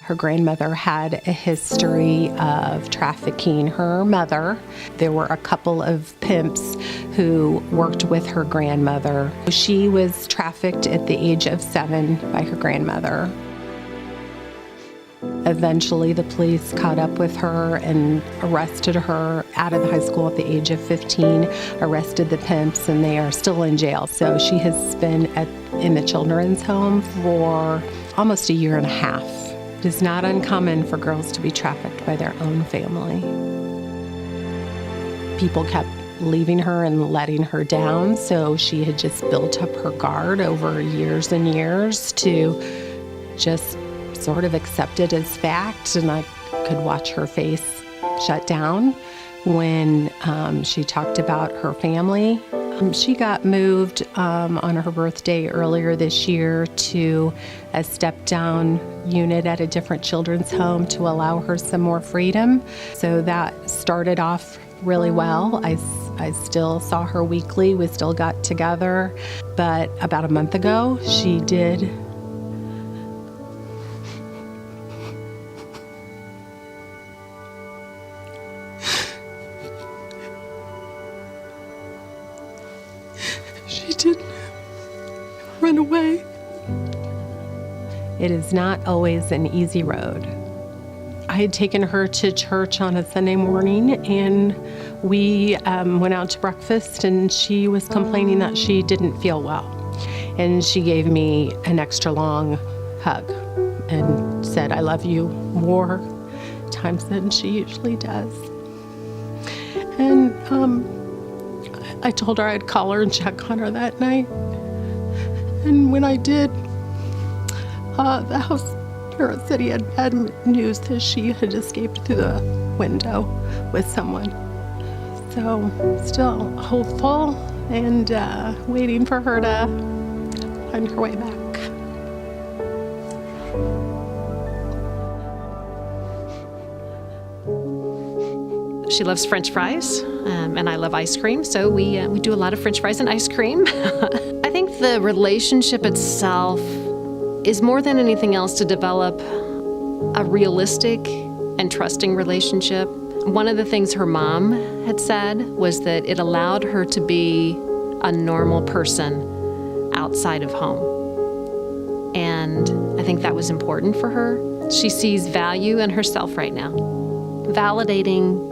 Her grandmother had a history of trafficking her mother. There were a couple of pimps who worked with her grandmother. She was trafficked at the age of 7 by her grandmother. Eventually, the police caught up with her and arrested her out of the high school at the age of 15, arrested the pimps, and they are still in jail. So she has been in the children's home for almost a year and a half. It is not uncommon for girls to be trafficked by their own family. People kept leaving her and letting her down, so she had just built up her guard over years and years to just sort of accept it as fact, and I could watch her face shut down when she talked about her family. She got moved on her birthday earlier this year to a step-down unit at a different children's home to allow her some more freedom. So that started off really well. I still saw her weekly. We still got together. But about a month ago, she did run away. It is not always an easy road. I had taken her to church on a Sunday morning, and we went out to breakfast, and she was complaining that she didn't feel well. And she gave me an extra long hug and said, "I love you," more times than she usually does. And I told her I'd call her and check on her that night. And when I did, the house parent said he had bad news that she had escaped through the window with someone. So still hopeful and waiting for her to find her way back. She loves French fries, and I love ice cream, so we do a lot of French fries and ice cream. I think the relationship itself is more than anything else to develop a realistic and trusting relationship. One of the things her mom had said was that it allowed her to be a normal person outside of home. And I think that was important for her. She sees value in herself right now, validating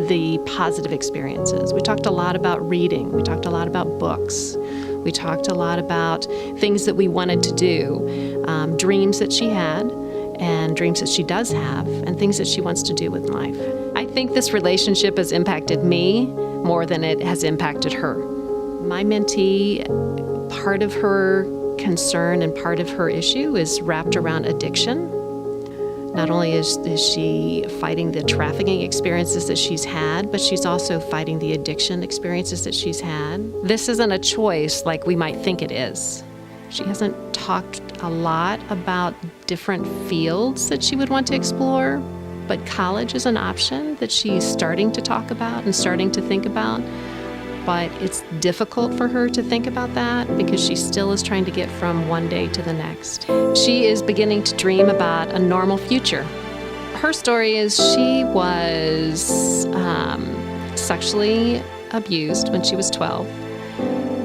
the positive experiences. We talked a lot about reading. We talked a lot about books. We talked a lot about things that we wanted to do, dreams that she had, and dreams that she does have, and things that she wants to do with life. I think this relationship has impacted me more than it has impacted her. My mentee, part of her concern and part of her issue is wrapped around addiction. Not only is she fighting the trafficking experiences that she's had, but she's also fighting the addiction experiences that she's had. This isn't a choice like we might think it is. She hasn't talked a lot about different fields that she would want to explore, but college is an option that she's starting to talk about and starting to think about. But it's difficult for her to think about that because she still is trying to get from one day to the next. She is beginning to dream about a normal future. Her story is she was sexually abused when she was 12,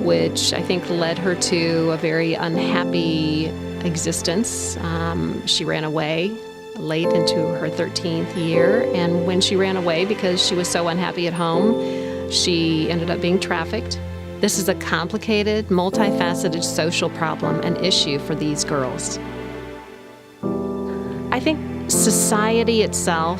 which I think led her to a very unhappy existence. She ran away late into her 13th year, and when she ran away because she was so unhappy at home, she ended up being trafficked. This is a complicated, multifaceted social problem and issue for these girls. I think society itself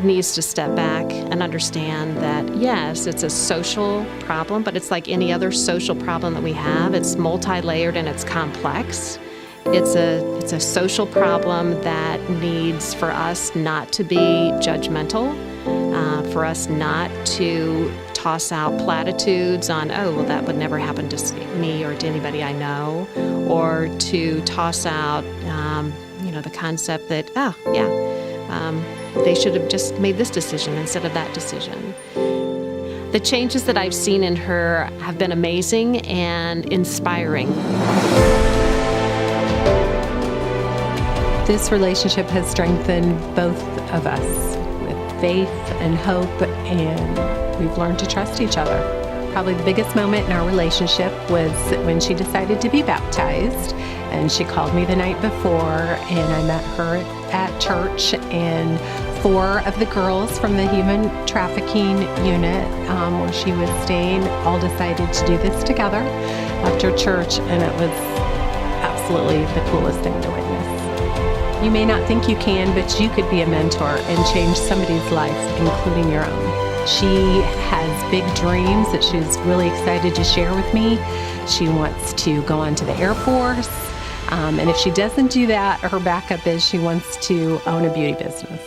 needs to step back and understand that, yes, it's a social problem, but it's like any other social problem that we have. It's multi-layered and it's complex. It's a social problem that needs for us not to be judgmental, for us not to toss out platitudes on, oh, well, that would never happen to me or to anybody I know, or to toss out, the concept that, they should have just made this decision instead of that decision. The changes that I've seen in her have been amazing and inspiring. This relationship has strengthened both of us with faith and hope, and we've learned to trust each other. Probably the biggest moment in our relationship was when she decided to be baptized, and she called me the night before, and I met her at church, and 4 of the girls from the human trafficking unit where she was staying all decided to do this together after church, and it was absolutely the coolest thing to witness. You may not think you can, but you could be a mentor and change somebody's life, including your own. She has big dreams that she's really excited to share with me. She wants to go on to the Air Force. And if she doesn't do that, her backup is she wants to own a beauty business.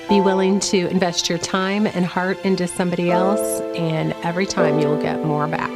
Be willing to invest your time and heart into somebody else, and every time you'll get more back.